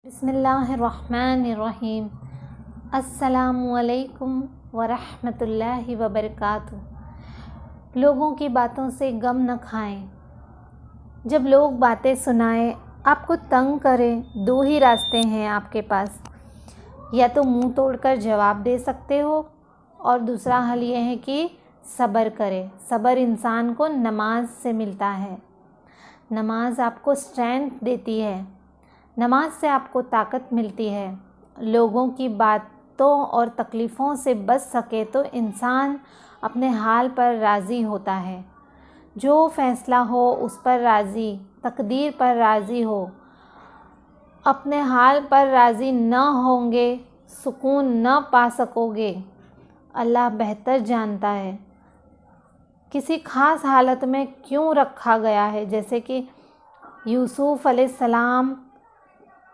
بسم اللہ الرحمن الرحیم۔ السلام علیکم ورحمۃ اللہ وبرکاتہ۔ لوگوں کی باتوں سے غم نہ کھائیں۔ جب لوگ باتیں سنائیں، آپ کو تنگ کریں، دو ہی راستے ہیں آپ کے پاس، یا تو منہ توڑ کر جواب دے سکتے ہو، اور دوسرا حل یہ ہے کہ صبر کریں۔ صبر انسان کو نماز سے ملتا ہے۔ نماز آپ کو اسٹرینتھ دیتی ہے، نماز سے آپ کو طاقت ملتی ہے۔ لوگوں کی باتوں اور تکلیفوں سے بچ سکے تو انسان اپنے حال پر راضی ہوتا ہے۔ جو فیصلہ ہو اس پر راضی، تقدیر پر راضی ہو۔ اپنے حال پر راضی نہ ہوں گے، سکون نہ پا سکو گے۔ اللہ بہتر جانتا ہے کسی خاص حالت میں کیوں رکھا گیا ہے، جیسے کہ یوسف علیہ السلام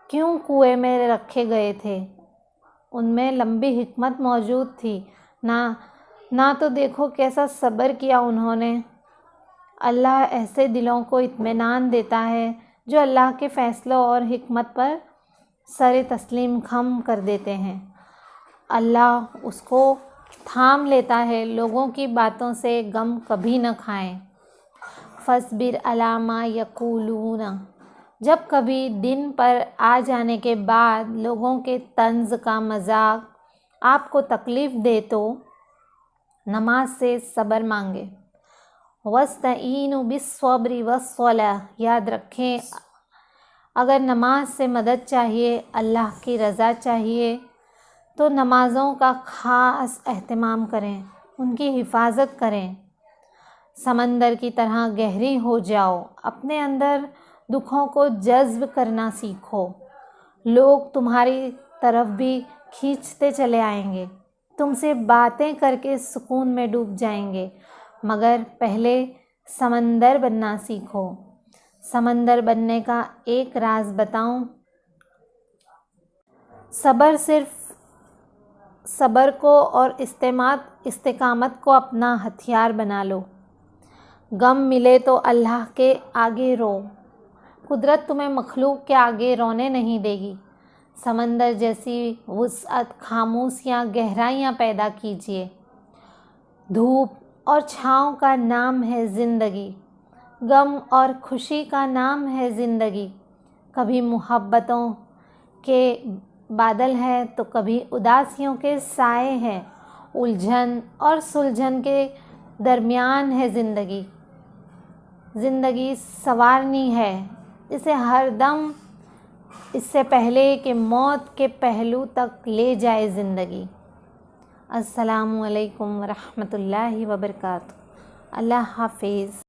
کیوں کنویں میں رکھے گئے تھے۔ ان میں لمبی حکمت موجود تھی۔ نہ تو دیکھو کیسا صبر کیا انہوں نے۔ اللہ ایسے دلوں کو اطمینان دیتا ہے جو اللہ کے فیصلوں اور حکمت پر سر تسلیم خم کر دیتے ہیں۔ اللہ اس کو تھام لیتا ہے۔ لوگوں کی باتوں سے غم کبھی نہ کھائیں۔ فاصبر علی ما یقولون۔ جب کبھی دن پر آ جانے کے بعد لوگوں کے طنز کا مذاق آپ کو تکلیف دے تو نماز سے صبر مانگے۔ وَاسْتَعِینُوا بِالصَّبْرِ وَالصَّلَاةِ۔ یاد رکھیں، اگر نماز سے مدد چاہیے، اللہ کی رضا چاہیے، تو نمازوں کا خاص اہتمام کریں، ان کی حفاظت کریں۔ سمندر کی طرح گہری ہو جاؤ، اپنے اندر دکھوں کو جذب کرنا سیکھو۔ لوگ تمہاری طرف بھی کھینچتے چلے آئیں گے، تم سے باتیں کر کے سکون میں ڈوب جائیں گے، مگر پہلے سمندر بننا سیکھو۔ سمندر بننے کا ایک راز بتاؤں؟ صرف صبر کو اور استقامت کو اپنا ہتھیار بنا لو۔ غم ملے تو اللہ کے آگے رو۔ قدرت تمہیں مخلوق کے آگے رونے نہیں دے گی۔ سمندر جیسی وسعت، خاموشیاں، گہرائیاں پیدا کیجیے۔ دھوپ اور چھاؤں کا نام ہے زندگی، غم اور خوشی کا نام ہے زندگی۔ کبھی محبتوں کے بادل ہے تو کبھی اداسیوں کے سائے ہیں۔ الجھن اور سلجھن کے درمیان ہے زندگی۔ زندگی سنوارنی ہے، اسے ہر دم، اس سے پہلے کہ موت کے پہلو تک لے جائے زندگی۔ السلام علیکم ورحمۃ اللہ وبرکاتہ۔ اللہ حافظ۔